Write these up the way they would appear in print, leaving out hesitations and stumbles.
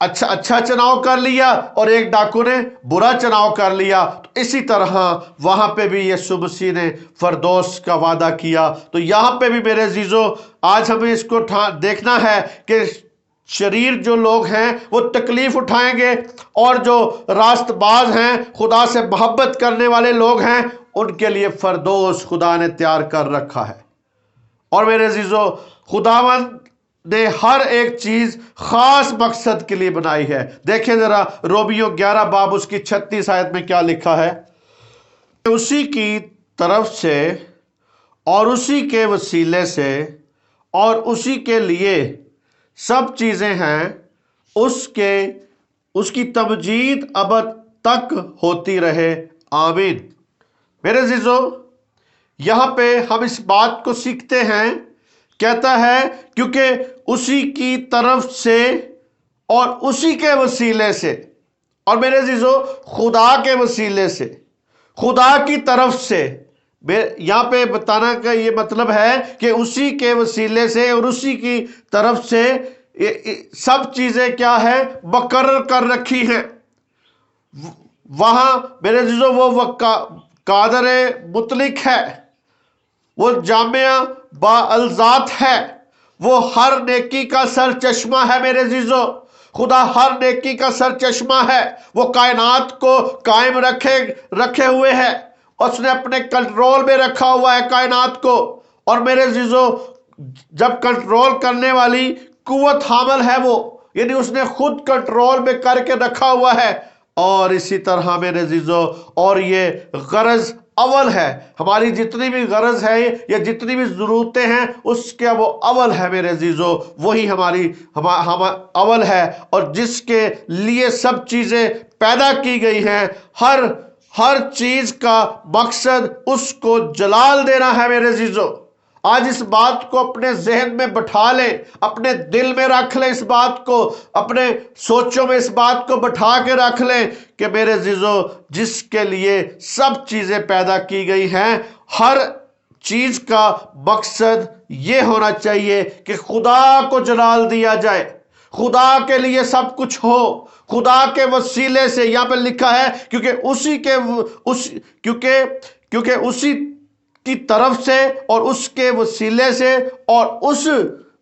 اچھا چناؤ کر لیا اور ایک ڈاکو نے برا چناؤ کر لیا، تو اسی طرح وہاں پہ بھی یسوع مسیح نے فردوس کا وعدہ کیا۔ تو یہاں پہ بھی میرے عزیزو آج ہمیں اس کو دیکھنا ہے کہ شریر جو لوگ ہیں وہ تکلیف اٹھائیں گے، اور جو راست باز ہیں، خدا سے محبت کرنے والے لوگ ہیں، ان کے لیے فردوس خدا نے تیار کر رکھا ہے۔ اور میرے عزیزو خداوند نے ہر ایک چیز خاص مقصد کے لیے بنائی ہے۔ دیکھیں ذرا رومیو 11 باب اس کی 36 آیت میں کیا لکھا ہے، اسی کی طرف سے اور اسی کے وسیلے سے اور اسی کے لیے سب چیزیں ہیں، اس کی تمجید ابد تک ہوتی رہے، آمین۔ میرے عزیزو یہاں پہ ہم اس بات کو سیکھتے ہیں، کہتا ہے کیونکہ اسی کی طرف سے اور اسی کے وسیلے سے، اور میرے عزیزو خدا کے وسیلے سے، خدا کی طرف سے، یہاں پہ بتانا کا یہ مطلب ہے کہ اسی کے وسیلے سے اور اسی کی طرف سے سب چیزیں کیا ہے، مقرر کر رکھی ہیں۔ وہاں میرے عزیزو وہ قادر مطلق ہے، وہ جامع با الذات ہے، وہ ہر نیکی کا سر چشمہ ہے۔ میرے عزیزو خدا ہر نیکی کا سر چشمہ ہے، وہ کائنات کو قائم رکھے ہوئے ہے، اس نے اپنے کنٹرول میں رکھا ہوا ہے کائنات کو۔ اور میرے عزیزو جب کنٹرول کرنے والی قوت حامل ہے وہ، یعنی اس نے خود کنٹرول میں کر کے رکھا ہوا ہے۔ اور اسی طرح میرے عزیزو اور یہ غرض اول ہے، ہماری جتنی بھی غرض ہے یا جتنی بھی ضرورتیں ہیں اس کے وہ اول ہے میرے عزیزو، وہی ہماری اول ہے، اور جس کے لیے سب چیزیں پیدا کی گئی ہیں، ہر چیز کا مقصد اس کو جلال دینا ہے میرے عزیزو۔ آج اس بات کو اپنے ذہن میں بٹھا لیں، اپنے دل میں رکھ لیں، اس بات کو اپنے سوچوں میں اس بات کو بٹھا کے رکھ لیں کہ میرے عزیزو جس کے لیے سب چیزیں پیدا کی گئی ہیں، ہر چیز کا مقصد یہ ہونا چاہیے کہ خدا کو جلال دیا جائے، خدا کے لیے سب کچھ ہو، خدا کے وسیلے سے۔ یہاں پہ لکھا ہے کیونکہ اسی کی طرف سے اور اس کے وسیلے سے اور اس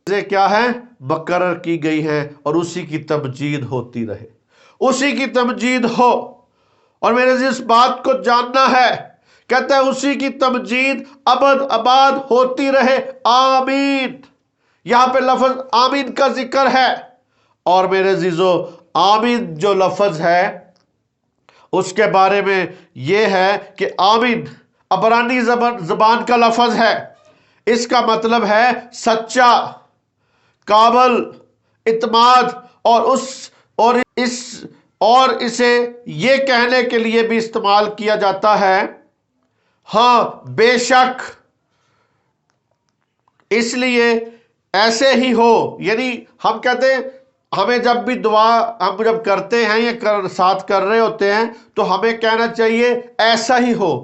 سے کیا ہے، مقرر کی گئی ہے، اور اسی کی تمجید ہوتی رہے، اسی کی تمجید ہو۔ اور میرے اس بات کو جاننا ہے، کہتا ہے اسی کی تمجید ابد آباد ہوتی رہے، آمین۔ یہاں پہ لفظ آمین کا ذکر ہے، اور میرے عزیزو آمین جو لفظ ہے اس کے بارے میں یہ ہے کہ آمین عبرانی زبان کا لفظ ہے، اس کا مطلب ہے سچا، قابل اعتماد، اور اسے یہ کہنے کے لیے بھی استعمال کیا جاتا ہے، ہاں بے شک، اس لیے ایسے ہی ہو۔ یعنی ہم کہتے ہیں، ہمیں جب بھی دعا ہم جب کرتے ہیں یا ساتھ کر رہے ہوتے ہیں تو ہمیں کہنا چاہیے ایسا ہی ہو۔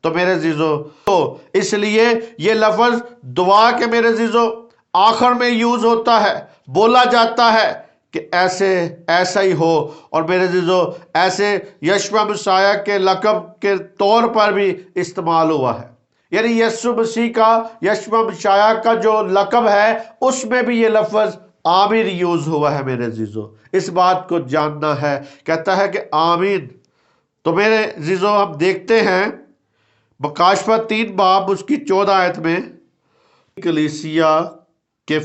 تو میرے عزیزو تو اس لیے یہ لفظ دعا کے میرے عزیزو آخر میں یوز ہوتا ہے، بولا جاتا ہے کہ ایسا ہی ہو۔ اور میرے عزیزو ایسے یشوع مسیح کے لقب کے طور پر بھی استعمال ہوا ہے، یعنی یسوع مسیح کا، یشوع مسیح کا جو لقب ہے اس میں بھی یہ لفظ آمین یوز ہوا ہے میرے عزیزو۔ اس بات کو جاننا ہے، کہتا ہے کہ آمین۔ تو میرے عزیزو ہم دیکھتے ہیں مکاشفہ 3 باب اس کی 14 آیت میں، کلیسیا کے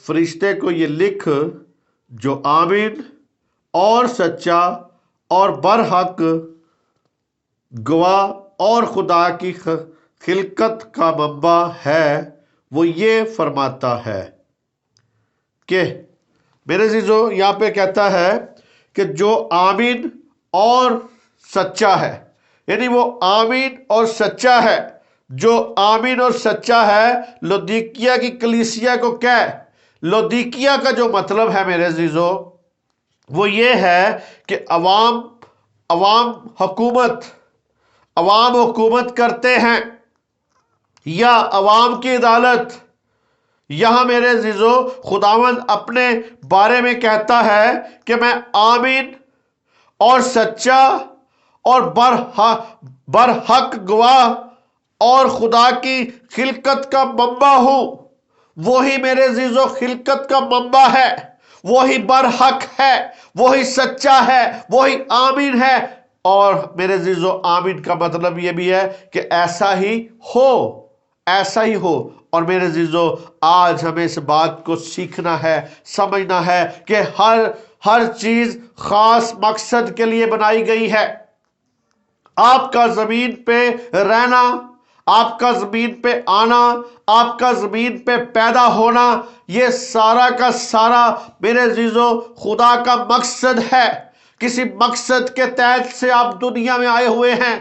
فرشتے کو یہ لکھ جو آمین اور سچا اور برحق گواہ اور خدا کی خلقت کا منبع ہے، وہ یہ فرماتا ہے کہ میرے عزیزو یہاں پہ کہتا ہے کہ جو آمین اور سچا ہے، یعنی وہ آمین اور سچا ہے، جو آمین اور سچا ہے۔ لودیکیا کی کلیسیا کو لودیکیا کا جو مطلب ہے میرے عزیزو وہ یہ ہے کہ عوام حکومت کرتے ہیں، یا عوام کی عدالت، یہاں میرے عزیزو خداوند اپنے بارے میں کہتا ہے کہ میں آمین اور سچا اور برحق گواہ اور خدا کی خلقت کا منبع ہوں۔ وہی میرے عزیزو خلقت کا منبع ہے، وہی برحق ہے، وہی سچا ہے، وہی آمین ہے۔ اور میرے عزیزو آمین کا مطلب یہ بھی ہے کہ ایسا ہی ہو، ایسا ہی ہو۔ اور میرے عزیزو آج ہمیں اس بات کو سیکھنا ہے، سمجھنا ہے کہ ہر چیز خاص مقصد کے لیے بنائی گئی ہے۔ آپ کا زمین پہ رہنا، آپ کا زمین پہ آنا، آپ کا زمین پہ پیدا ہونا، یہ سارا کا سارا میرے عزیزو خدا کا مقصد ہے۔ کسی مقصد کے تحت سے آپ دنیا میں آئے ہوئے ہیں،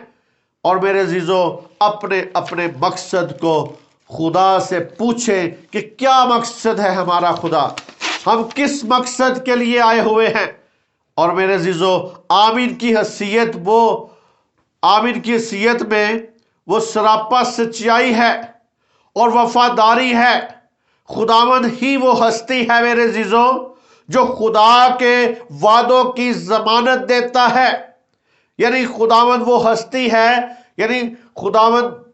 اور میرے عزیزو اپنے اپنے مقصد کو خدا سے پوچھیں کہ کیا مقصد ہے ہمارا خدا، ہم کس مقصد کے لیے آئے ہوئے ہیں۔ اور میرے عزیزو آمین کی حیثیت میں وہ سراپا سچائی ہے اور وفاداری ہے۔ خداوند ہی وہ ہستی ہے میرے عزیزو جو خدا کے وعدوں کی ضمانت دیتا ہے۔ یعنی خداوند وہ ہستی ہے، یعنی خداوند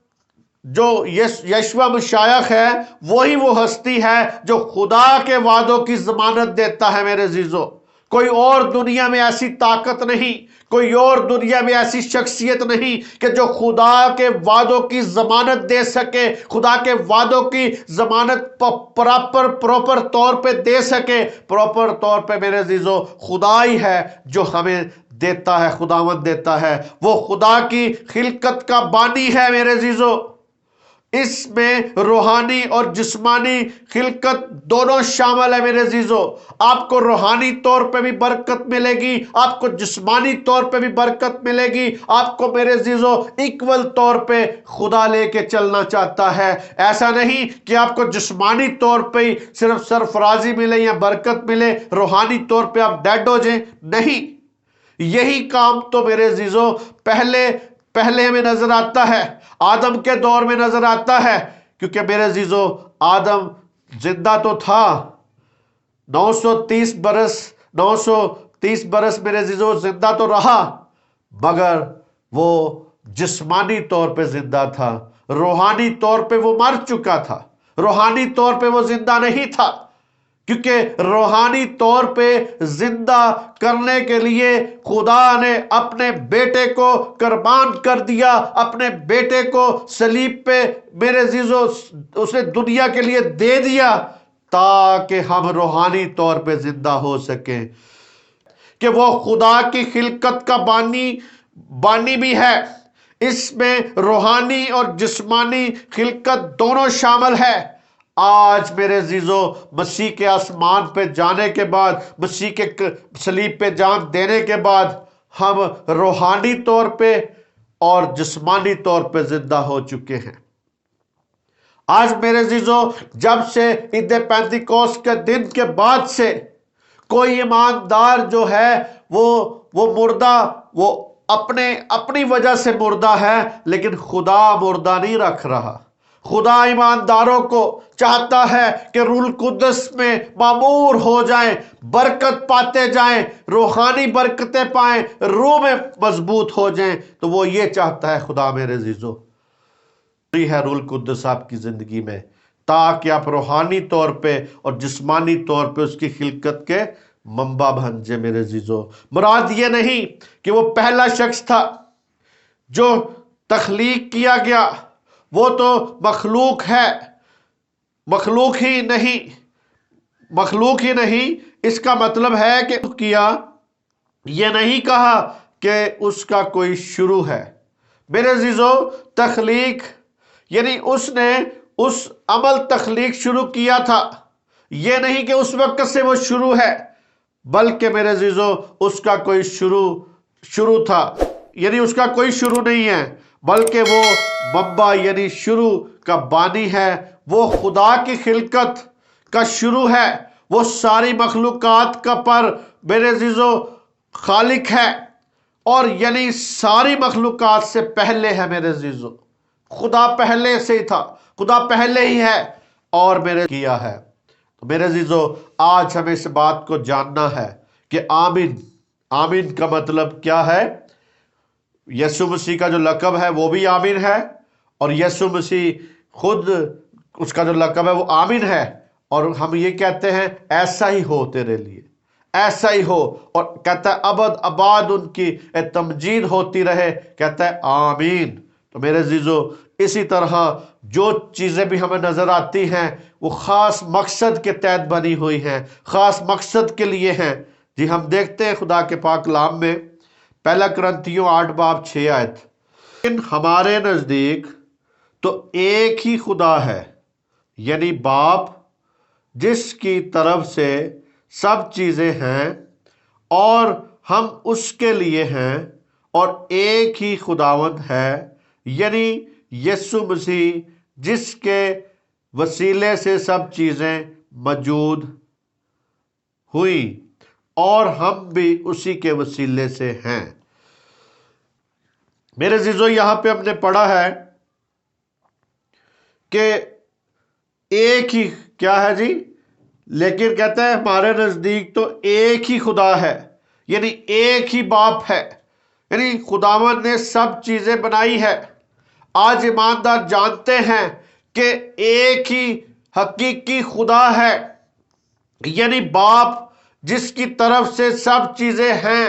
جو یشوع مشیخ ہے، وہی وہ ہستی ہے جو خدا کے وعدوں کی ضمانت دیتا ہے میرے عزیزو۔ کوئی اور دنیا میں ایسی طاقت نہیں، کوئی اور دنیا میں ایسی شخصیت نہیں کہ جو خدا کے وعدوں کی ضمانت دے سکے، خدا کے وعدوں کی ضمانت پراپر طور پہ دے سکے۔ پراپر طور پہ میرے عزیزو خدا ہی ہے جو ہمیں دیتا ہے، خداوند دیتا ہے۔ وہ خدا کی خلقت کا بانی ہے میرے عزیزو۔ اس میں روحانی اور جسمانی خلقت دونوں شامل ہے میرے عزیزو۔ آپ کو روحانی طور پہ بھی برکت ملے گی، آپ کو جسمانی طور پہ بھی برکت ملے گی۔ آپ کو میرے عزیزو ایکول طور پہ خدا لے کے چلنا چاہتا ہے۔ ایسا نہیں کہ آپ کو جسمانی طور پہ ہی صرف سرفرازی ملے یا برکت ملے، روحانی طور پہ آپ ڈیڈ ہو جائیں، نہیں۔ یہی کام تو میرے عزیزو پہلے ہمیں نظر آتا ہے، آدم کے دور میں نظر آتا ہے، کیونکہ میرے عزیزو آدم زندہ تو تھا 930 برس میرے عزیزو زندہ تو رہا، مگر وہ جسمانی طور پہ زندہ تھا، روحانی طور پہ وہ مر چکا تھا، روحانی طور پہ وہ زندہ نہیں تھا۔ کیونکہ روحانی طور پہ زندہ کرنے کے لیے خدا نے اپنے بیٹے کو قربان کر دیا، اپنے بیٹے کو صلیب پہ میرے عزیزو اسے دنیا کے لیے دے دیا تاکہ ہم روحانی طور پہ زندہ ہو سکیں، کہ وہ خدا کی خلقت کا بانی بھی ہے۔ اس میں روحانی اور جسمانی خلقت دونوں شامل ہے۔ آج میرے عزیزو مسیح کے آسمان پہ جانے کے بعد، مسیح کے صلیب پہ جان دینے کے بعد ہم روحانی طور پہ اور جسمانی طور پہ زندہ ہو چکے ہیں۔ آج میرے عزیزو جب سے عید پینتیکوست کے دن کے بعد سے کوئی ایماندار جو ہے وہ مردہ، وہ اپنی وجہ سے مردہ ہے، لیکن خدا مردہ نہیں رکھ رہا۔ خدا ایمانداروں کو چاہتا ہے کہ روح القدس میں معمور ہو جائیں، برکت پاتے جائیں، روحانی برکتیں پائیں، روح میں مضبوط ہو جائیں۔ تو وہ یہ چاہتا ہے خدا میرے عزیزو، ہے روح القدس آپ کی زندگی میں، تاکہ آپ روحانی طور پہ اور جسمانی طور پہ اس کی خلقت کے منبع بن جائے میرے عزیزو۔ مراد یہ نہیں کہ وہ پہلا شخص تھا جو تخلیق کیا گیا، وہ تو مخلوق ہے، مخلوق ہی نہیں۔ اس کا مطلب ہے کہ کیا، یہ نہیں کہا کہ اس کا کوئی شروع ہے میرے عزیزو۔ تخلیق یعنی اس نے اس عمل تخلیق شروع کیا تھا، یہ نہیں کہ اس وقت سے وہ شروع ہے، بلکہ میرے عزیزو اس کا کوئی شروع تھا، یعنی اس کا کوئی شروع نہیں ہے، بلکہ وہ منبع یعنی شروع کا بانی ہے۔ وہ خدا کی خلقت کا شروع ہے، وہ ساری مخلوقات کا پر میرے عزیزو خالق ہے، اور یعنی ساری مخلوقات سے پہلے ہے میرے عزیزو۔ خدا پہلے سے ہی تھا، خدا پہلے ہی ہے، اور میرے کیا ہے۔ تو میرے عزیزو، آج ہمیں اس بات کو جاننا ہے کہ آمین، آمین کا مطلب کیا ہے۔ یسوع مسیح کا جو لقب ہے وہ بھی آمین ہے، اور یسوع مسیح خود اس کا جو لقب ہے وہ آمین ہے، اور ہم یہ کہتے ہیں ایسا ہی ہو تیرے لیے، ایسا ہی ہو، اور کہتا ہے ابد اباد ان کی تمجید ہوتی رہے، کہتا ہے آمین۔ تو میرے عزیزو، اسی طرح جو چیزیں بھی ہمیں نظر آتی ہیں وہ خاص مقصد کے تحت بنی ہوئی ہیں، خاص مقصد کے لیے ہیں۔ جی ہم دیکھتے ہیں خدا کے پاک کلام میں، پہلا کرنتھیوں 8:6 لیکن ہمارے نزدیک تو ایک ہی خدا ہے، یعنی باپ، جس کی طرف سے سب چیزیں ہیں اور ہم اس کے لیے ہیں، اور ایک ہی خداوند ہے، یعنی یسوع مسیح، جس کے وسیلے سے سب چیزیں موجود ہوئی اور ہم بھی اسی کے وسیلے سے ہیں۔ میرے عزیزو، یہاں پہ ہم نے پڑھا ہے کہ ایک ہی کیا ہے جی، لیکن کہتا ہے ہمارے نزدیک تو ایک ہی خدا ہے، یعنی ایک ہی باپ ہے، یعنی خداوند نے سب چیزیں بنائی ہے۔ آج ایماندار جانتے ہیں کہ ایک ہی حقیقی خدا ہے، یعنی باپ، جس کی طرف سے سب چیزیں ہیں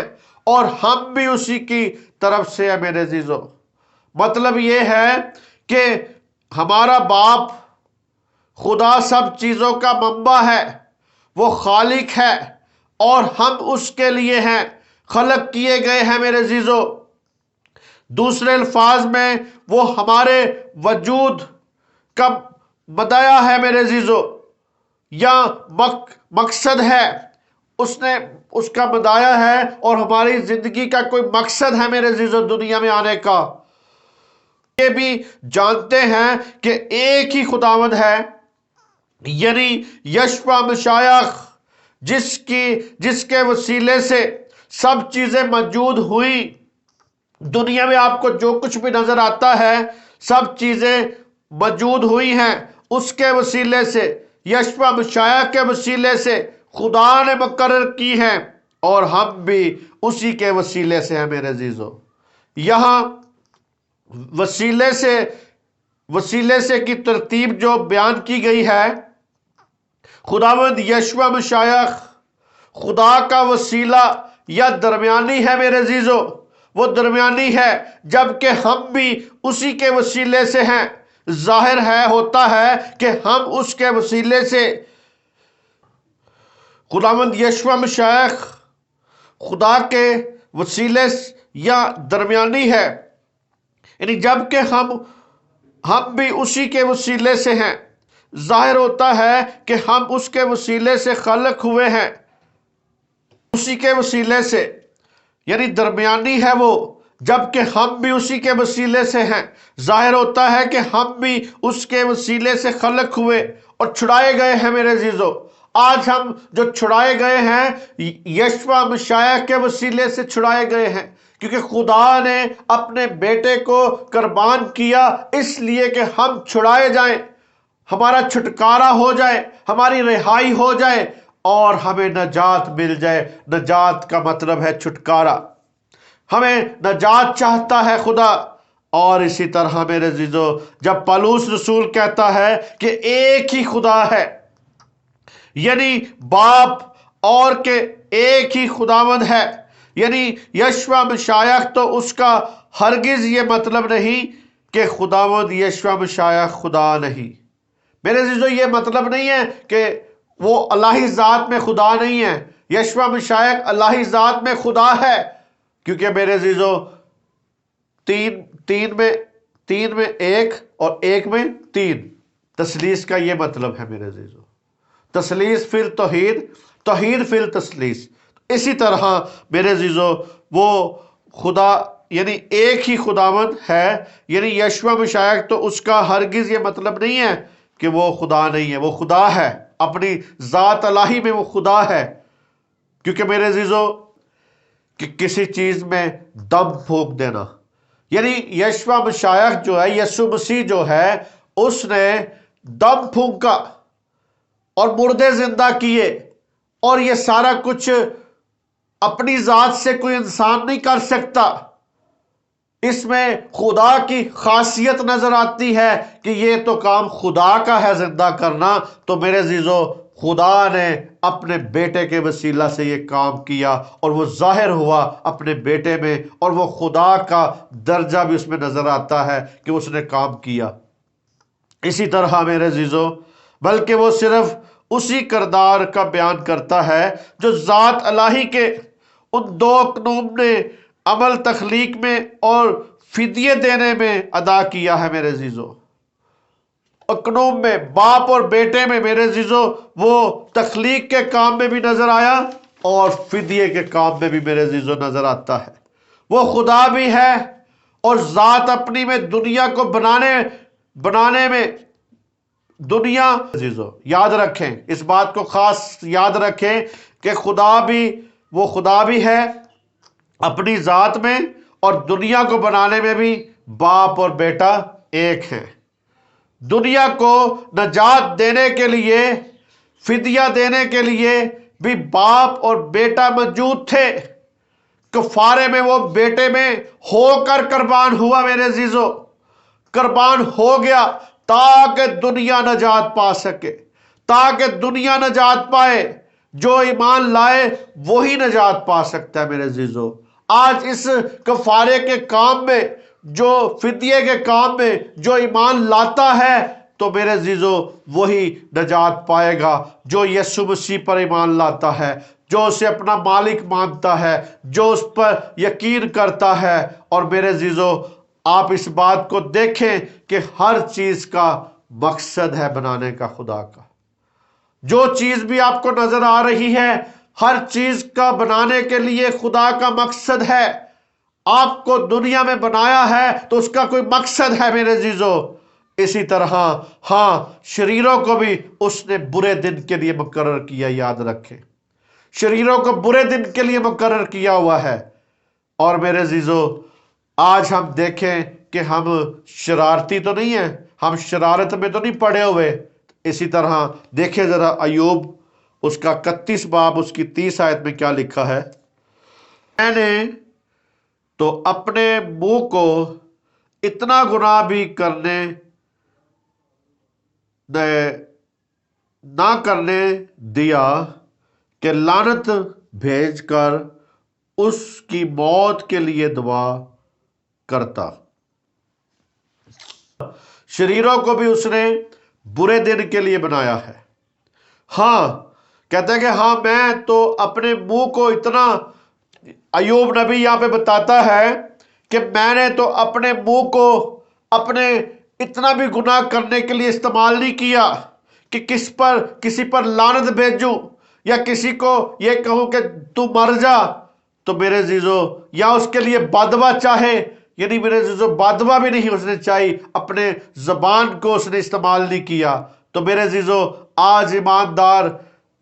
اور ہم بھی اسی کی طرف سے ہیں۔ میرے عزیزو، مطلب یہ ہے کہ ہمارا باپ خدا سب چیزوں کا منبع ہے، وہ خالق ہے، اور ہم اس کے لیے ہیں، خلق کیے گئے ہیں۔ میرے عزیزو، دوسرے الفاظ میں وہ ہمارے وجود کا مدعا ہے۔ میرے عزیزو، یا مقصد ہے، اس نے اس کا مدعا ہے، اور ہماری زندگی کا کوئی مقصد ہے میرے عزیزو دنیا میں آنے کا۔ یہ بھی جانتے ہیں کہ ایک ہی خداوند ہے، یعنی یشوع مسیح، جس کے وسیلے سے سب چیزیں موجود ہوئی۔ دنیا میں آپ کو جو کچھ بھی نظر آتا ہے، سب چیزیں موجود ہوئی ہیں اس کے وسیلے سے، یشوع مسیح کے وسیلے سے خدا نے مقرر کی ہیں، اور ہم بھی اسی کے وسیلے سے ہیں۔ میرے عزیزو، یہاں وسیلے سے کی ترتیب جو بیان کی گئی ہے، خداوند یشوع مسیح خدا کا وسیلہ یا درمیانی ہے۔ میرے عزیزو، وہ درمیانی ہے، جبکہ ہم بھی اسی کے وسیلے سے ہیں۔ ظاہر ہوتا ہے کہ ہم اس کے وسیلے سے، خداوند یشوع مسیح خدا کے وسیلے یا درمیانی ہے، یعنی جبکہ ہم بھی اسی کے وسیلے سے ہیں۔ ظاہر ہوتا ہے کہ ہم اس کے وسیلے سے خلق ہوئے ہیں، اسی کے وسیلے سے، یعنی درمیانی ہے وہ، جبکہ ہم بھی اسی کے وسیلے سے ہیں۔ ظاہر ہوتا ہے کہ ہم بھی اس کے وسیلے سے خلق ہوئے اور چھڑائے گئے ہیں۔ میرے عزیزو، آج ہم جو چھڑائے گئے ہیں، یشوع مسیح کے وسیلے سے چھڑائے گئے ہیں، کیونکہ خدا نے اپنے بیٹے کو قربان کیا اس لیے کہ ہم چھڑائے جائیں، ہمارا چھٹکارا ہو جائے، ہماری رہائی ہو جائے، اور ہمیں نجات مل جائے۔ نجات کا مطلب ہے چھٹکارا، ہمیں نجات چاہتا ہے خدا۔ اور اسی طرح میرے عزیزو، جب پولس رسول کہتا ہے کہ ایک ہی خدا ہے، یعنی باپ، اور کہ ایک ہی خداوند ہے، یعنی یشوع مسیح، تو اس کا ہرگز یہ مطلب نہیں کہ خداوند یشوع مسیح خدا نہیں۔ میرے عزیزو، یہ مطلب نہیں ہے کہ وہ الہی ذات میں خدا نہیں ہے۔ یشوع مسیح الہی ذات میں خدا ہے، کیونکہ میرے عزیزو، تین میں ایک اور ایک میں تین، تثلیث کا یہ مطلب ہے۔ میرے عزیزو، تثلیث فی التوحید، توحید فی التثلیث۔ اسی طرح میرے عزیزو، وہ خدا یعنی ایک ہی خداوند ہے، یعنی یشوع مسیح، تو اس کا ہرگز یہ مطلب نہیں ہے کہ وہ خدا نہیں ہے، وہ خدا ہے، اپنی ذات الہی میں وہ خدا ہے۔ کیونکہ میرے عزیزو، کہ کسی چیز میں دم پھونک دینا، یعنی یشوع مسیح جو ہے، یسوع مسیح جو ہے، اس نے دم پھونکا اور مردے زندہ کیے، اور یہ سارا کچھ اپنی ذات سے کوئی انسان نہیں کر سکتا۔ اس میں خدا کی خاصیت نظر آتی ہے کہ یہ تو کام خدا کا ہے زندہ کرنا۔ تو میرے عزیزو، خدا نے اپنے بیٹے کے وسیلہ سے یہ کام کیا، اور وہ ظاہر ہوا اپنے بیٹے میں، اور وہ خدا کا درجہ بھی اس میں نظر آتا ہے کہ اس نے کام کیا۔ اسی طرح میرے عزیزو، بلکہ وہ صرف اسی کردار کا بیان کرتا ہے جو ذات الہی کے ان دو اقنوم نے عمل تخلیق میں اور فدیے دینے میں ادا کیا ہے۔ میرے عزیزو، اقنوم میں، باپ اور بیٹے میں، میرے عزیزو، وہ تخلیق کے کام میں بھی نظر آیا اور فدیے کے کام میں بھی میرے عزیزو نظر آتا ہے۔ وہ خدا بھی ہے، اور ذات اپنی میں دنیا کو بنانے میں دنیا، عزیزو یاد رکھیں، اس بات کو خاص یاد رکھیں کہ وہ خدا بھی ہے اپنی ذات میں، اور دنیا کو بنانے میں بھی باپ اور بیٹا ایک ہیں۔ دنیا کو نجات دینے کے لیے، فدیہ دینے کے لیے بھی باپ اور بیٹا موجود تھے۔ کفارے میں وہ بیٹے میں ہو کر قربان ہوا، میرے عزیزو، قربان ہو گیا تاکہ دنیا نجات پا سکے، تاکہ دنیا نجات پائے۔ جو ایمان لائے وہی نجات پا سکتا ہے۔ میرے عزیزو، آج اس کفارے کے کام میں، جو فدیے کے کام میں جو ایمان لاتا ہے، تو میرے عزیزو وہی نجات پائے گا۔ جو یسوع مسیح پر ایمان لاتا ہے، جو اسے اپنا مالک مانتا ہے، جو اس پر یقین کرتا ہے۔ اور میرے عزیزو، آپ اس بات کو دیکھیں کہ ہر چیز کا مقصد ہے بنانے کا خدا کا۔ جو چیز بھی آپ کو نظر آ رہی ہے، ہر چیز کا بنانے کے لیے خدا کا مقصد ہے۔ آپ کو دنیا میں بنایا ہے تو اس کا کوئی مقصد ہے، میرے عزیزو۔ اسی طرح شریروں کو بھی اس نے برے دن کے لیے مقرر کیا، یاد رکھیں، شریروں کو برے دن کے لیے مقرر کیا ہوا ہے۔ اور میرے عزیزو، آج ہم دیکھیں کہ ہم شرارتی تو نہیں ہیں، ہم شرارت میں تو نہیں پڑے ہوئے۔ اسی طرح دیکھیں ذرا ایوب، اس کا 31 باب، اس کی 30 آیت میں کیا لکھا ہے؟ میں نے تو اپنے منہ کو اتنا گناہ بھی نہ کرنے دیا کہ لعنت بھیج کر اس کی موت کے لیے دعا کرتا۔ شریروں کو بھی اس نے برے دن کے لیے بنایا ہے۔ کہتا ہے کہ میں تو اپنے منہ کو اتنا، ایوب نبی یہاں پہ بتاتا ہے کہ میں نے تو اپنے منہ کو اپنے اتنا بھی گناہ کرنے کے لیے استعمال نہیں کیا کہ کسی پر لعنت بھیجوں، یا کسی کو یہ کہوں کہ تو مر جا۔ تو میرے عزیزو، یا اس کے لیے بدوا چاہے، یعنی میرے عزیزو بدوا بھی نہیں اس نے چاہی، اپنے زبان کو اس نے استعمال نہیں کیا۔ تو میرے عزیزو، آج ایماندار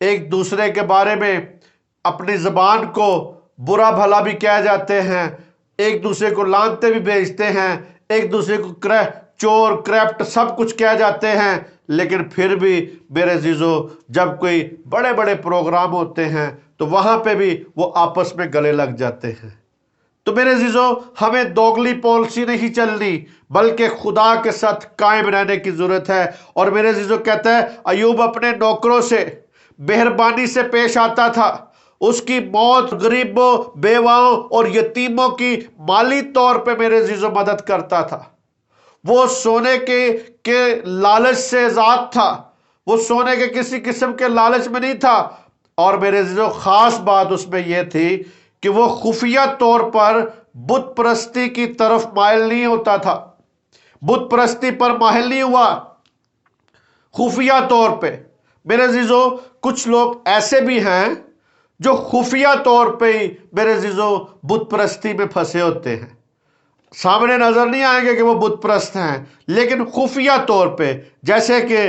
ایک دوسرے کے بارے میں اپنی زبان کو برا بھلا بھی کہہ جاتے ہیں، ایک دوسرے کو لعنتیں بھی بھیجتے ہیں، ایک دوسرے کو چور کرپٹ سب کچھ کہہ جاتے ہیں، لیکن پھر بھی میرے عزیزو، جب کوئی بڑے بڑے پروگرام ہوتے ہیں تو وہاں پہ بھی وہ آپس میں گلے لگ جاتے ہیں۔ تو میرے عزیزو، ہمیں دوگلی پالیسی نہیں چلنی، بلکہ خدا کے ساتھ قائم رہنے کی ضرورت ہے۔ اور میرے عزیزو کہتا ہے، ایوب اپنے نوکروں سے مہربانی سے پیش آتا تھا، اس کی موت غریبوں، بیواؤں اور یتیموں کی مالی طور پہ میرے عزیزو مدد کرتا تھا۔ وہ سونے کے لالچ سے آزاد تھا، وہ سونے کے کسی قسم کے لالچ میں نہیں تھا۔ اور میرے عزیزو، خاص بات اس میں یہ تھی کہ وہ خفیہ طور پر بت پرستی کی طرف مائل نہیں ہوتا تھا، بت پرستی پر مائل نہیں ہوا خفیہ طور پہ۔ میرے عزیزو، کچھ لوگ ایسے بھی ہیں جو خفیہ طور پہ ہی میرے عزیزو بت پرستی میں پھنسے ہوتے ہیں، سامنے نظر نہیں آئیں گے کہ وہ بت پرست ہیں، لیکن خفیہ طور پہ، جیسے کہ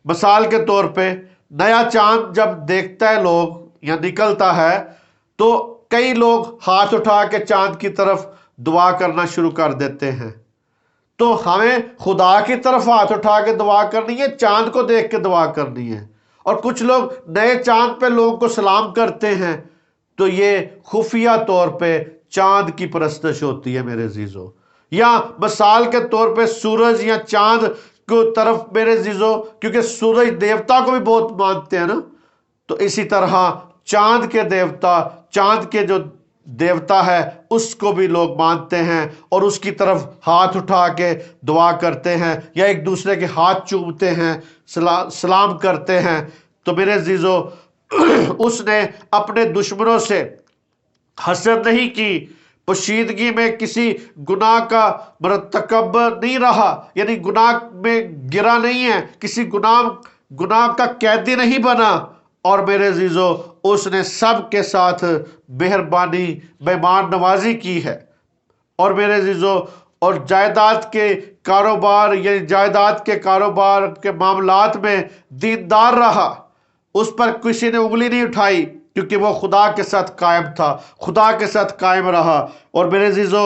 مثال کے طور پہ نیا چاند جب دیکھتا ہے لوگ یا نکلتا ہے تو کئی لوگ ہاتھ اٹھا کے چاند کی طرف دعا کرنا شروع کر دیتے ہیں۔ تو ہمیں خدا کی طرف ہاتھ اٹھا کے دعا کرنی ہے، چاند کو دیکھ کے دعا کرنی ہے؟ اور کچھ لوگ نئے چاند پہ لوگوں کو سلام کرتے ہیں، تو یہ خفیہ طور پہ چاند کی پرستش ہوتی ہے میرے عزیزو۔ یا مثال کے طور پہ سورج یا چاند کو طرف میرے عزیزو، کیونکہ سورج دیوتا کو بھی بہت مانتے ہیں نا، تو اسی طرح چاند کے دیوتا، چاند کے جو دیوتا ہے اس کو بھی لوگ مانتے ہیں اور اس کی طرف ہاتھ اٹھا کے دعا کرتے ہیں، یا ایک دوسرے کے ہاتھ چومتے ہیں، سلام کرتے ہیں۔ تو میرے عزیزو، اس نے اپنے دشمنوں سے حسد نہیں کی، پوشیدگی میں کسی گناہ کا مرتکب نہیں رہا، یعنی گناہ میں گرا نہیں ہے، کسی گناہ کا قیدی نہیں بنا، اور میرے عزیزو اس نے سب کے ساتھ مہربانی، مہمان نوازی کی ہے۔ اور میرے عزیزو، اور جائیداد کے کاروبار، یعنی جائیداد کے کاروبار کے معاملات میں دیندار رہا، اس پر کسی نے انگلی نہیں اٹھائی، کیونکہ وہ خدا کے ساتھ قائم تھا، خدا کے ساتھ قائم رہا۔ اور میرے عزیزو،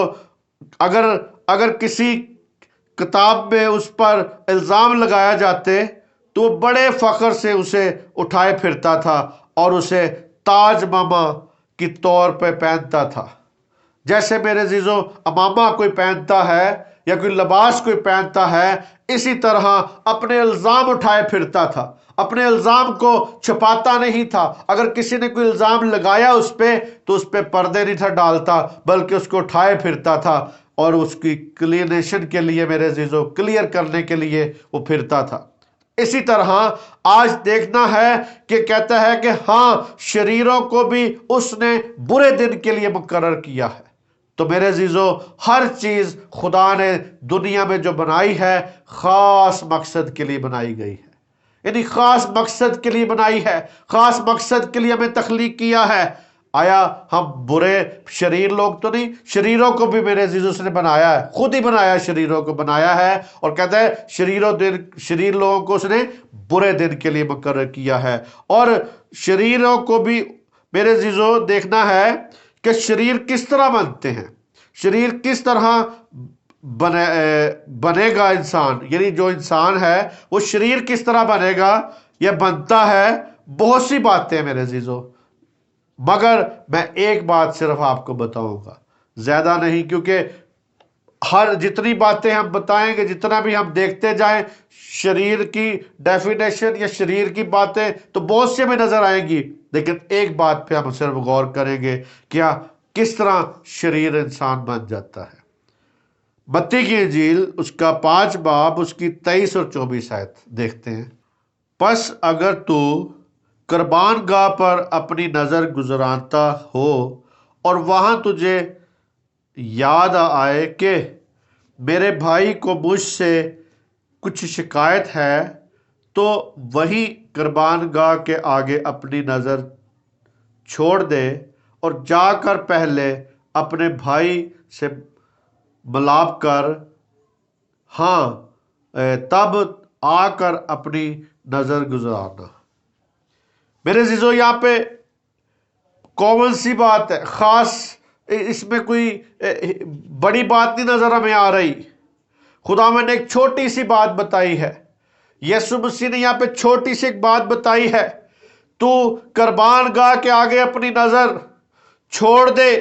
اگر کسی کتاب میں اس پر الزام لگایا جاتے تو وہ بڑے فخر سے اسے اٹھائے پھرتا تھا اور اسے تاج ماما کی طور پہ پہنتا تھا، جیسے میرے عزیزو امامہ کوئی پہنتا ہے یا کوئی لباس کوئی پہنتا ہے، اسی طرح اپنے الزام اٹھائے پھرتا تھا، اپنے الزام کو چھپاتا نہیں تھا۔ اگر کسی نے کوئی الزام لگایا اس پہ تو اس پہ پردے نہیں تھا ڈالتا، بلکہ اس کو اٹھائے پھرتا تھا اور اس کی کلینیشن کے لیے میرے عزیزو، کلیئر کرنے کے لیے وہ پھرتا تھا۔ اسی طرح آج دیکھنا ہے کہ کہتا ہے کہ ہاں، شریروں کو بھی اس نے برے دن کے لیے مقرر کیا ہے۔ تو میرے عزیزو، ہر چیز خدا نے دنیا میں جو بنائی ہے خاص مقصد کے لیے بنائی گئی ہے، یعنی خاص مقصد کے لیے بنائی ہے، خاص مقصد کے لیے ہمیں تخلیق کیا ہے۔ آیا ہم برے شریر لوگ تو نہیں؟ شریروں کو بھی میرے عزیزوں اس نے بنایا ہے، خود ہی بنایا، شریروں کو بنایا ہے، اور کہتا ہے شریر لوگوں کو اس نے برے دن کے لیے مقرر کیا ہے۔ اور شریروں کو بھی میرے عزیزوں دیکھنا ہے کہ شریر کس طرح بنتے ہیں، شریر کس طرح بنے گا انسان، یعنی جو انسان ہے وہ شریر کس طرح بنے گا یا بنتا ہے۔ بہت سی باتیں میرے عزیزوں، مگر میں ایک بات صرف آپ کو بتاؤں گا، زیادہ نہیں، کیونکہ جتنی باتیں ہم بتائیں گے، جتنا بھی ہم دیکھتے جائیں شریر کی ڈیفینیشن یا شریر کی باتیں، تو بہت سے ہمیں نظر آئیں گی، لیکن ایک بات پہ ہم صرف غور کریں گے، کیا کس طرح شریر انسان بن جاتا ہے۔ متی کی انجیل اس کا 5 باب اس کی 23 اور 24 آیت دیکھتے ہیں۔ پس اگر تو قربان گاہ پر اپنی نظر گزرانتا ہو اور وہاں تجھے یاد آئے کہ میرے بھائی کو مجھ سے کچھ شکایت ہے، تو وہی قربان گاہ کے آگے اپنی نظر چھوڑ دے اور جا کر پہلے اپنے بھائی سے ملاب کر، ہاں تب آ کر اپنی نظر گزارنا۔ میرے عزیزو، یہاں پہ کامن سی بات ہے، خاص اس میں کوئی بڑی بات نہیں نظر ہمیں آ رہی۔ خدا میں نے ایک چھوٹی سی بات بتائی ہے، یسوع مسیح نے یہاں پہ چھوٹی سی ایک بات بتائی ہے، تو قربان گاہ کے آگے اپنی نظر چھوڑ دے،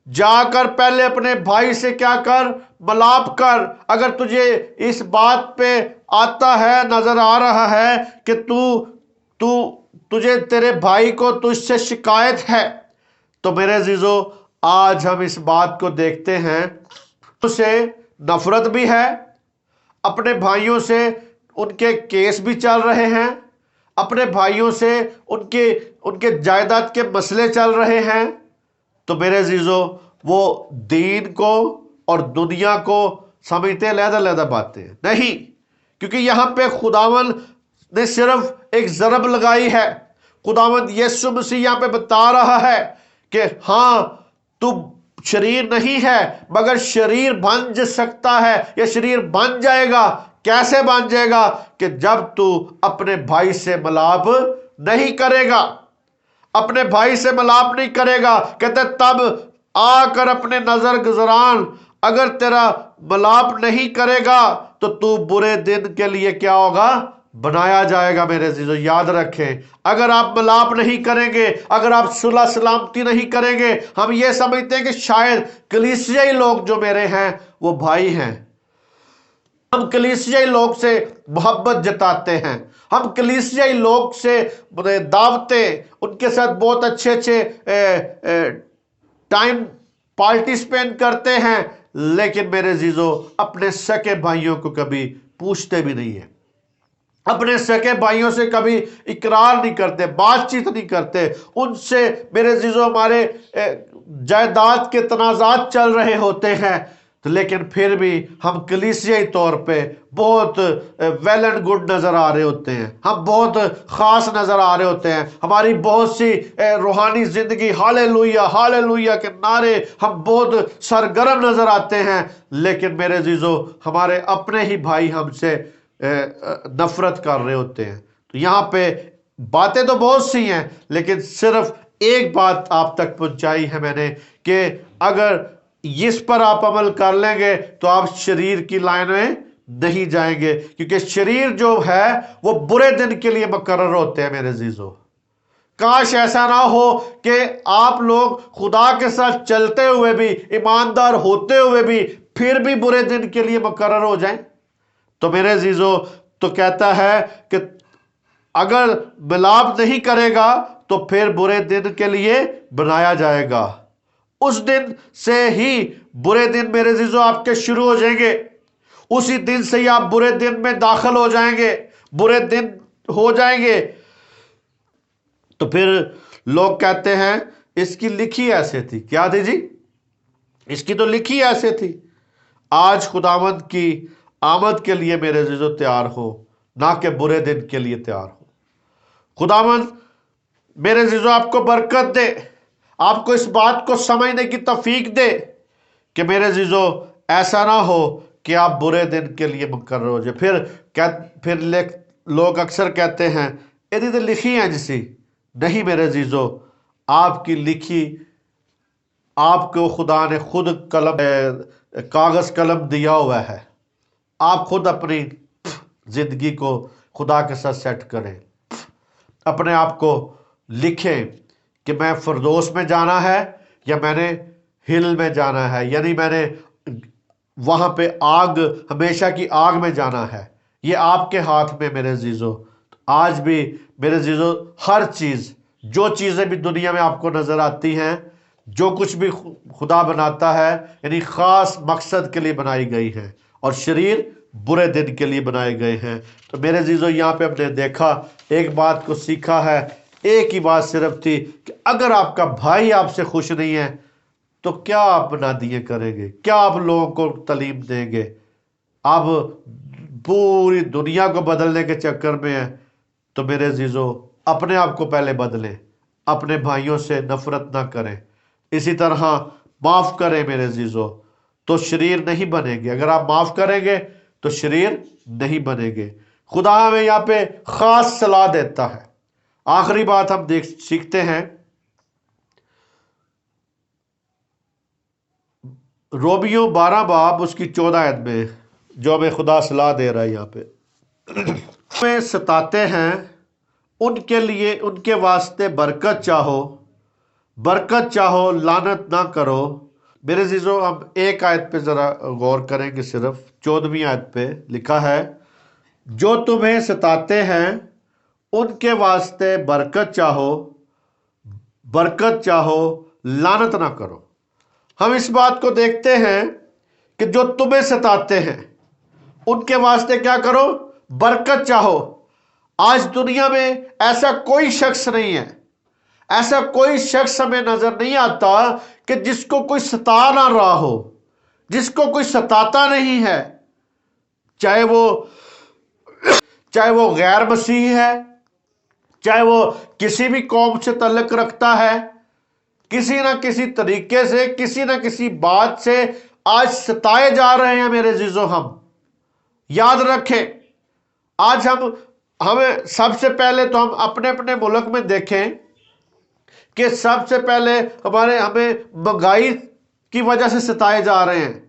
جا کر پہلے اپنے بھائی سے کیا کر، ملاب کر۔ اگر تجھے اس بات پہ آتا ہے، نظر آ رہا ہے کہ تجھے تیرے بھائی کو تجھ سے شکایت ہے، تو میرے عزیزو آج ہم اس بات کو دیکھتے ہیں، اسے نفرت بھی ہے، اپنے بھائیوں سے ان کے کیس بھی چل رہے ہیں، اپنے بھائیوں سے ان کے جائیداد کے مسئلے چل رہے ہیں، تو میرے عزیزو وہ دین کو اور دنیا کو سمجھتے علیحدہ باتیں نہیں، کیونکہ یہاں پہ خداوند نے صرف ایک ضرب لگائی ہے۔ خداوند یسوع مسیح یہاں پہ بتا رہا ہے کہ ہاں، تو شریر نہیں ہے مگر شریر بن سکتا ہے، یا شریر بن جائے گا۔ کیسے بن جائے گا؟ کہ جب تو اپنے بھائی سے ملاب نہیں کرے گا، اپنے بھائی سے ملاب نہیں کرے گا، کہتے تب آ کر اپنے نظر گزران۔ اگر تیرا ملاپ نہیں کرے گا تو تو برے دن کے لیے کیا ہوگا؟ بنایا جائے گا۔ میرے عزیزو یاد رکھیں، اگر آپ ملاپ نہیں کریں گے، اگر آپ صلح سلامتی نہیں کریں گے، ہم یہ سمجھتے ہیں کہ شاید کلیسیائی لوگ جو میرے ہیں وہ بھائی ہیں، ہم کلیسیائی لوگ سے محبت جتاتے ہیں، ہم کلیسیائی لوگ سے دعوتیں، ان کے ساتھ بہت اچھے ٹائم پارٹی سپینڈ کرتے ہیں، لیکن میرے عزیزو اپنے سکے بھائیوں کو کبھی پوچھتے بھی نہیں ہیں، اپنے سکے بھائیوں سے کبھی اقرار نہیں کرتے، بات چیت نہیں کرتے ان سے۔ میرے عزیزو ہمارے جائیداد کے تنازعات چل رہے ہوتے ہیں، لیکن پھر بھی ہم کلیسیائی طور پہ بہت ویل اینڈ گڈ نظر آ رہے ہوتے ہیں، ہم بہت خاص نظر آ رہے ہوتے ہیں، ہماری بہت سی روحانی زندگی ہالےلویا ہالےلویا کے نعرے، ہم بہت سرگرم نظر آتے ہیں، لیکن میرے عزیزو ہمارے اپنے ہی بھائی ہم سے نفرت کر رہے ہوتے ہیں۔ تو یہاں پہ باتیں تو بہت سی ہیں، لیکن صرف ایک بات آپ تک پہنچائی ہے میں نے کہ اگر اس پر آپ عمل کر لیں گے تو آپ شریر کی لائن میں نہیں جائیں گے، کیونکہ شریر جو ہے وہ برے دن کے لیے مقرر ہوتے ہیں۔ میرے عزیزو کاش ایسا نہ ہو کہ آپ لوگ خدا کے ساتھ چلتے ہوئے بھی، ایماندار ہوتے ہوئے بھی، پھر بھی برے دن کے لیے مقرر ہو جائیں۔ تو میرے عزیزو تو کہتا ہے کہ اگر ملاپ نہیں کرے گا تو پھر برے دن کے لیے بنایا جائے گا۔ اس دن سے ہی برے دن میرے عزیزو آپ کے شروع ہو جائیں گے، اسی دن سے ہی آپ برے دن میں داخل ہو جائیں گے، برے دن ہو جائیں گے۔ تو پھر لوگ کہتے ہیں اس کی لکھی ایسے تھی، کیا تھی جی؟ اس کی تو لکھی ایسے تھی۔ آج خداوند کی آمد کے لیے میرے عزیزو تیار ہو، نہ کہ برے دن کے لیے تیار ہو۔ خداوند میرے عزیزو آپ کو برکت دے، آپ کو اس بات کو سمجھنے کی توفیق دے کہ میرے عزیزو ایسا نہ ہو کہ آپ برے دن کے لیے مقرر ہو جائے۔ پھر لوگ اکثر کہتے ہیں یہ تو لکھی ہیں جسی نہیں۔ میرے عزیزو آپ کی لکھی، آپ کو خدا نے خود کاغذ قلم دیا ہوا ہے، آپ خود اپنی زندگی کو خدا کے ساتھ سیٹ کریں، اپنے آپ کو لکھیں کہ میں فردوس میں جانا ہے یا میں نے ہل میں جانا ہے، یعنی میں نے وہاں پہ آگ، ہمیشہ کی آگ میں جانا ہے۔ یہ آپ کے ہاتھ میں میرے عزیزو۔ آج بھی میرے عزیزو ہر چیز، جو چیزیں بھی دنیا میں آپ کو نظر آتی ہیں، جو کچھ بھی خدا بناتا ہے، یعنی خاص مقصد کے لیے بنائی گئی ہے، اور شریر برے دن کے لیے بنائے گئے ہیں۔ تو میرے عزیزو یہاں پہ ہم نے دیکھا، ایک بات کو سیکھا ہے، ایک ہی بات صرف تھی کہ اگر آپ کا بھائی آپ سے خوش نہیں ہے تو کیا آپ نادیے کریں گے؟ کیا آپ لوگوں کو تعلیم دیں گے؟ آپ پوری دنیا کو بدلنے کے چکر میں ہیں۔ تو میرے عزیزو اپنے آپ کو پہلے بدلیں، اپنے بھائیوں سے نفرت نہ کریں، اسی طرح معاف کریں میرے عزیزو، تو شریر نہیں بنے گے۔ اگر آپ معاف کریں گے تو شریر نہیں بنے گے۔ خدا ہمیں یہاں پہ خاص صلاح دیتا ہے۔ آخری بات ہم سیکھتے ہیں رومیو 12 باب اس کی 14 آیت میں، جو ہمیں خدا صلاح دے رہا ہے یہاں پہ۔ ہمیں ستاتے ہیں ان کے لیے، ان کے واسطے برکت چاہو، برکت چاہو، لعنت نہ کرو۔ میرے عزیزو ہم ایک آیت پہ ذرا غور کریں گے، صرف 14ویں آیت پہ لکھا ہے جو تمہیں ستاتے ہیں ان کے واسطے برکت چاہو، برکت چاہو، لعنت نہ کرو۔ ہم اس بات کو دیکھتے ہیں کہ جو تمہیں ستاتے ہیں ان کے واسطے کیا کرو؟ برکت چاہو۔ آج دنیا میں ایسا کوئی شخص نہیں ہے، ایسا کوئی شخص ہمیں نظر نہیں آتا کہ جس کو کوئی ستا نہ رہا ہو، جس کو کوئی ستاتا نہیں ہے، چاہے وہ غیر مسیحی ہے، چاہے وہ کسی بھی قوم سے تعلق رکھتا ہے، کسی نہ کسی طریقے سے، کسی نہ کسی بات سے آج ستائے جا رہے ہیں۔ میرے عزیزو ہم یاد رکھیں، آج ہمیں سب سے پہلے تو ہم اپنے اپنے ملک میں دیکھیں کہ سب سے پہلے ہمیں مہنگائی کی وجہ سے ستائے جا رہے ہیں۔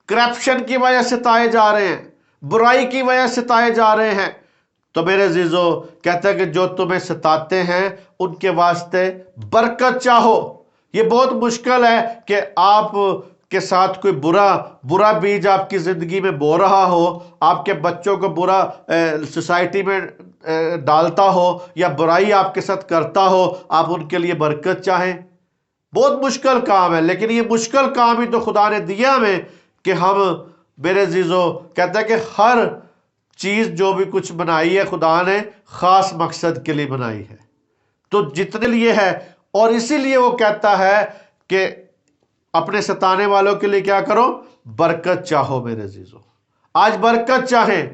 کرپشن کی وجہ سے ستائے جا رہے ہیں، برائی کی وجہ سے ستائے جا رہے ہیں، تو میرے عزیزو کہتا ہے کہ جو تمہیں ستاتے ہیں ان کے واسطے برکت چاہو۔ یہ بہت مشکل ہے کہ آپ کے ساتھ کوئی برا بیج آپ کی زندگی میں بو رہا ہو، آپ کے بچوں کو برا سوسائٹی میں ڈالتا ہو یا برائی آپ کے ساتھ کرتا ہو، آپ ان کے لیے برکت چاہیں۔ بہت مشکل کام ہے، لیکن یہ مشکل کام ہی تو خدا نے دیا ہمیں کہ ہم، میرے عزیزو کہتا ہے کہ ہر چیز جو بھی کچھ بنائی ہے خدا نے خاص مقصد کے لیے بنائی ہے، تو جتنے لیے ہے، اور اسی لیے وہ کہتا ہے کہ اپنے ستانے والوں کے لیے کیا کرو؟ برکت چاہو۔ میرے عزیزو آج برکت چاہیں،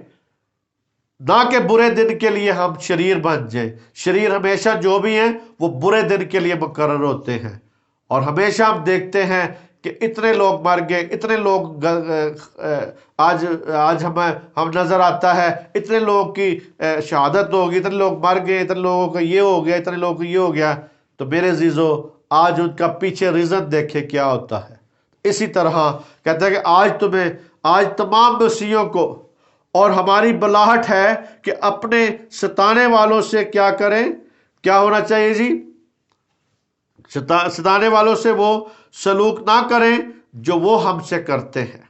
نہ کہ برے دن کے لیے ہم شریر بن جائیں۔ شریر ہمیشہ جو بھی ہیں وہ برے دن کے لیے مقرر ہوتے ہیں، اور ہمیشہ ہم دیکھتے ہیں کہ اتنے لوگ مر گئے، اتنے لوگ آج ہم نظر آتا ہے اتنے لوگوں کی شہادت ہوگی، اتنے لوگ مر گئے، اتنے لوگوں کا یہ ہو گیا، اتنے لوگوں کو یہ ہو گیا۔ تو میرے عزیزو آج ان کا پیچھے ریزن دیکھے کیا ہوتا ہے۔ اسی طرح کہتا ہے کہ آج تمام مسیحیوں کو، اور ہماری بلاہٹ ہے کہ اپنے ستانے والوں سے کیا کریں؟ کیا ہونا چاہیے جی؟ ستانے والوں سے وہ سلوک نہ کریں جو وہ ہم سے کرتے ہیں۔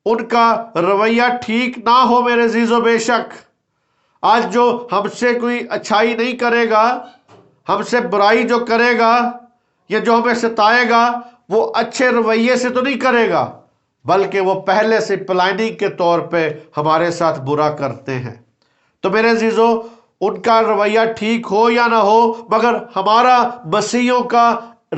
ان کا رویہ ٹھیک نہ ہو میرے عزیزو، بے شک آج جو ہم سے کوئی اچھائی نہیں کرے گا، ہم سے برائی جو کرے گا یا جو ہمیں ستائے گا، وہ اچھے رویے سے تو نہیں کرے گا، بلکہ وہ پہلے سے پلاننگ کے طور پہ ہمارے ساتھ برا کرتے ہیں۔ تو میرے عزیزو ان کا رویہ ٹھیک ہو یا نہ ہو، مگر ہمارا مسیحیوں کا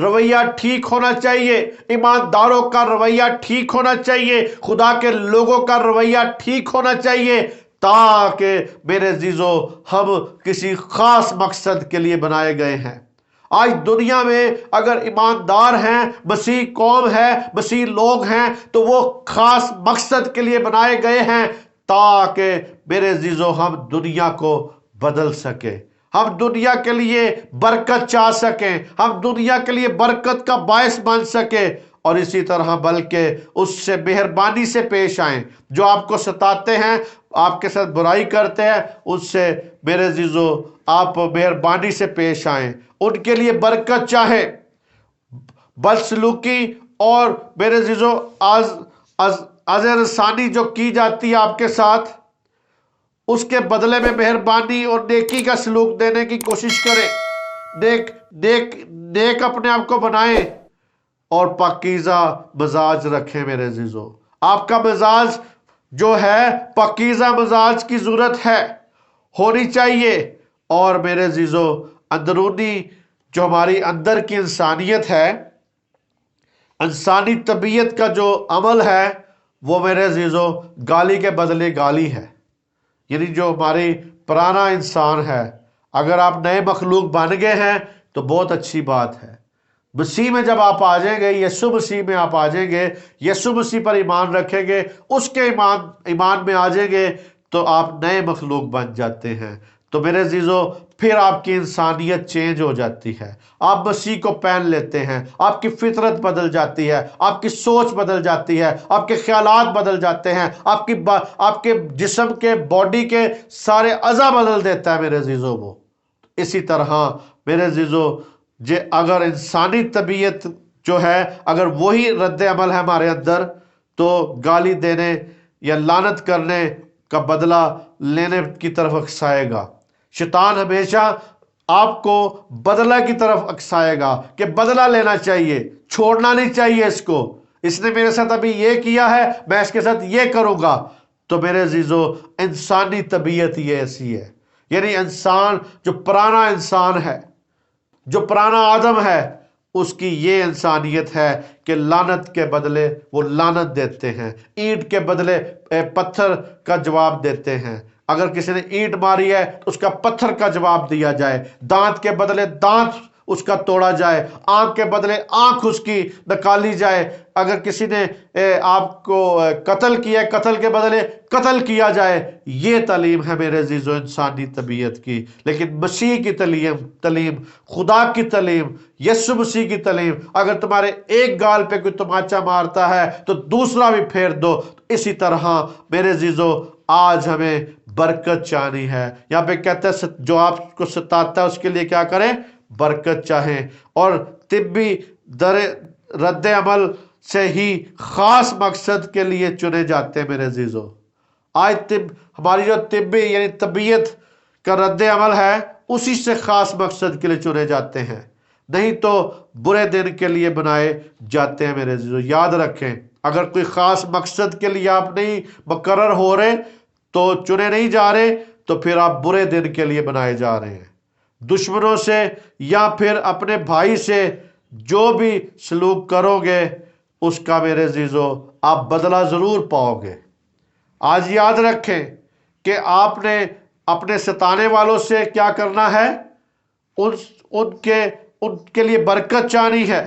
رویہ ٹھیک ہونا چاہیے، ایمانداروں کا رویہ ٹھیک ہونا چاہیے، خدا کے لوگوں کا رویہ ٹھیک ہونا چاہیے، تاکہ میرے عزیزو ہم کسی خاص مقصد کے لیے بنائے گئے ہیں۔ آج دنیا میں اگر ایماندار ہیں، مسیح قوم ہے، مسیح لوگ ہیں، تو وہ خاص مقصد کے لیے بنائے گئے ہیں، تاکہ میرے عزیزو ہم دنیا کو بدل سکیں، ہم دنیا کے لیے برکت چاہ سکیں، ہم دنیا کے لیے برکت کا باعث بن سکیں، اور اسی طرح بلکہ اس سے مہربانی سے پیش آئیں۔ جو آپ کو ستاتے ہیں، آپ کے ساتھ برائی کرتے ہیں، اس سے میرے عزیزو آپ مہربانی سے پیش آئیں، ان کے لیے برکت چاہیں۔ بدسلوکی اور میرے عزیزو از انسانی جو کی جاتی ہے آپ کے ساتھ، اس کے بدلے میں مہربانی اور نیکی کا سلوک دینے کی کوشش کریں، نیک اپنے آپ کو بنائیں، اور پاکیزہ مزاج رکھیں۔ میرے عزیزو آپ کا مزاج جو ہے پاکیزہ مزاج کی ضرورت ہے، ہونی چاہیے، اور میرے عزیزو اندرونی جو ہماری اندر کی انسانیت ہے، انسانی طبیعت کا جو عمل ہے، وہ میرے عزیزو گالی کے بدلے گالی ہے، یعنی جو ہماری پرانا انسان ہے۔ اگر آپ نئے مخلوق بن گئے ہیں تو بہت اچھی بات ہے۔ مسیح میں جب آپ آ جائیں گے، یسوع مسیح میں آپ آ جائیں گے، یسوع مسیح پر ایمان رکھیں گے، اس کے ایمان میں آ جائیں گے، تو آپ نئے مخلوق بن جاتے ہیں۔ تو میرے عزیزو پھر آپ کی انسانیت چینج ہو جاتی ہے، آپ مسیح کو پہن لیتے ہیں، آپ کی فطرت بدل جاتی ہے، آپ کی سوچ بدل جاتی ہے، آپ کے خیالات بدل جاتے ہیں، آپ کے جسم کے باڈی کے سارے اعضاء بدل دیتا ہے میرے عزیزو وہ۔ اسی طرح میرے عزیزو اگر انسانی طبیعت جو ہے، اگر وہی رد عمل ہے ہمارے اندر، تو گالی دینے یا لعنت کرنے کا بدلہ لینے کی طرف اکسائے گا۔ شیطان ہمیشہ آپ کو بدلہ کی طرف اکسائے گا کہ بدلہ لینا چاہیے، چھوڑنا نہیں چاہیے اس نے میرے ساتھ ابھی یہ کیا ہے، میں اس کے ساتھ یہ کروں گا۔ تو میرے عزیزو انسانی طبیعت یہ ایسی ہے، یعنی انسان جو پرانا انسان ہے، جو پرانا آدم ہے، اس کی یہ انسانیت ہے کہ لعنت کے بدلے وہ لعنت دیتے ہیں، اینٹ کے بدلے پتھر کا جواب دیتے ہیں۔ اگر کسی نے اینٹ ماری ہے تو اس کا پتھر کا جواب دیا جائے، دانت کے بدلے دانت اس کا توڑا جائے، آنکھ کے بدلے آنکھ اس کی نکالی جائے، اگر کسی نے آپ کو قتل کیا، قتل کے بدلے قتل کیا جائے۔ یہ تعلیم ہے میرے عزیزو انسانی طبیعت کی۔ لیکن مسیح کی تعلیم، خدا کی تعلیم، یسوع مسیح کی تعلیم، اگر تمہارے ایک گال پہ کوئی تماچا مارتا ہے تو دوسرا بھی پھیر دو۔ اسی طرح میرے عزیزو آج ہمیں برکت چاہنی ہے۔ یہاں پہ کہتا ہے جو آپ کو ستاتا ہے اس کے لیے کیا کریں؟ برکت چاہیں۔ اور طبی رد عمل سے ہی خاص مقصد کے لیے چنے جاتے ہیں میرے عزیزو۔ آج ہماری جو طبی یعنی طبیعت کا رد عمل ہے اسی سے خاص مقصد کے لیے چنے جاتے ہیں، نہیں تو برے دن کے لیے بنائے جاتے ہیں میرے عزیزو۔ یاد رکھیں، اگر کوئی خاص مقصد کے لیے آپ نہیں مقرر ہو رہے تو چنے نہیں جا رہے، تو پھر آپ برے دن کے لیے بنائے جا رہے ہیں۔ دشمنوں سے یا پھر اپنے بھائی سے جو بھی سلوک کرو گے اس کا میرے عزیزو آپ بدلہ ضرور پاؤ گے۔ آج یاد رکھیں کہ آپ نے اپنے ستانے والوں سے کیا کرنا ہے؟ ان کے لیے برکت چاہنی ہے۔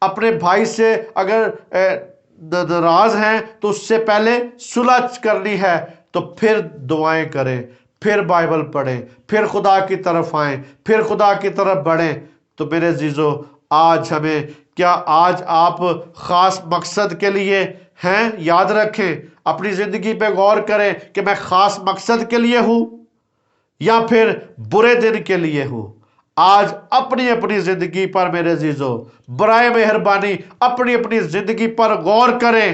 اپنے بھائی سے اگر ناراض ہیں تو اس سے پہلے صلح کرنی ہے، تو پھر دعائیں کریں، پھر بائبل پڑھیں، پھر خدا کی طرف آئیں، پھر خدا کی طرف بڑھیں۔ تو میرے عزیزو آج ہمیں آج آپ خاص مقصد کے لیے ہیں؟ یاد رکھیں، اپنی زندگی پہ غور کریں کہ میں خاص مقصد کے لیے ہوں یا پھر برے دن کے لیے ہوں۔ آج اپنی زندگی پر میرے عزیزو برائے مہربانی اپنی زندگی پر غور کریں،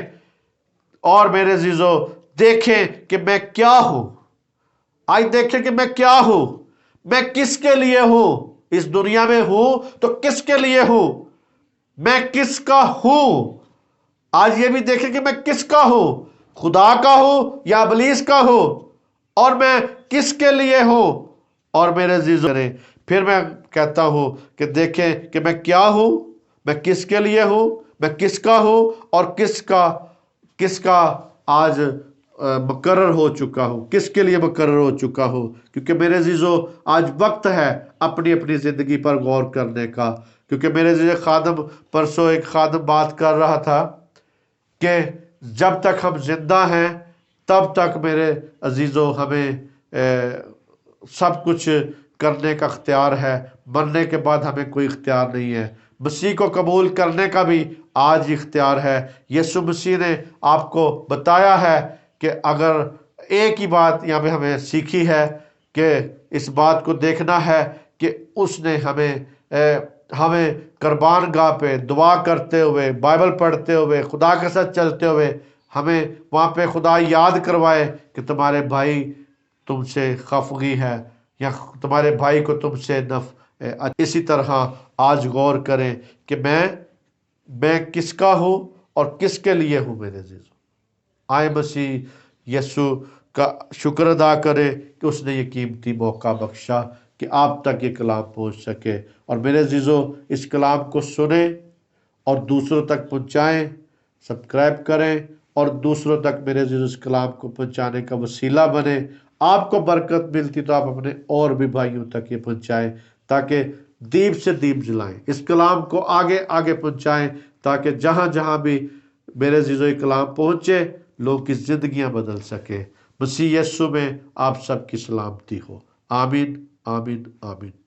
اور میرے عزیزو دیکھیں کہ میں کیا ہوں۔ آج دیکھیں کہ میں کیا ہوں، میں کس کے لیے ہوں، اس دنیا میں ہوں تو کس کے لیے ہوں، میں کس کا ہوں۔ آج یہ بھی دیکھیں کہ میں کس کا ہوں، خدا کا ہوں یا ابلیس کا ہوں، اور میں کس کے لیے ہوں۔ اور میرے عزیزو پھر میں کہتا ہوں کہ دیکھیں کہ میں کیا ہوں، میں کس کے لیے ہوں، میں کس کا ہوں، اور کس کا آج مقرر ہو چکا ہوں، کس کے لیے مقرر ہو چکا ہوں۔ کیونکہ میرے عزیزو آج وقت ہے اپنی زندگی پر غور کرنے کا۔ کیونکہ میرے عزیز پرسوں ایک خادم بات کر رہا تھا کہ جب تک ہم زندہ ہیں تب تک میرے عزیزو ہمیں سب کچھ کرنے کا اختیار ہے، مرنے کے بعد ہمیں کوئی اختیار نہیں ہے۔ مسیح کو قبول کرنے کا بھی آج اختیار ہے۔ یسوع مسیح نے آپ کو بتایا ہے کہ اگر ایک ہی بات یہاں پہ ہمیں سیکھی ہے کہ اس بات کو دیکھنا ہے کہ اس نے ہمیں قربان گاہ پہ دعا کرتے ہوئے، بائبل پڑھتے ہوئے، خدا کے ساتھ چلتے ہوئے ہمیں وہاں پہ خدا یاد کروائے کہ تمہارے بھائی تم سے خفگی ہے یا تمہارے بھائی کو تم سے اسی طرح آج غور کریں کہ میں کس کا ہوں اور کس کے لیے ہوں میرے عزیزو۔ آئے مسیح یسوع کا شکر ادا کرے کہ اس نے یہ قیمتی موقع بخشا کہ آپ تک یہ کلام پہنچ سکے۔ اور میرے عزیزو اس کلام کو سنیں اور دوسروں تک پہنچائیں، سبسکرائب کریں اور دوسروں تک میرے عزیزو اس کلام کو پہنچانے کا وسیلہ بنیں۔ آپ کو برکت ملتی تو آپ اپنے اور بھی بھائیوں تک یہ پہنچائیں تاکہ دیپ سے دیپ جلائیں، اس کلام کو آگے پہنچائیں تاکہ جہاں جہاں بھی میرے عزیزو یہ کلام پہنچے لوگ کی زندگیاں بدل سکیں۔ مسیح یسوع میں آپ سب کی سلامتی ہو۔ آمین آمین آمین۔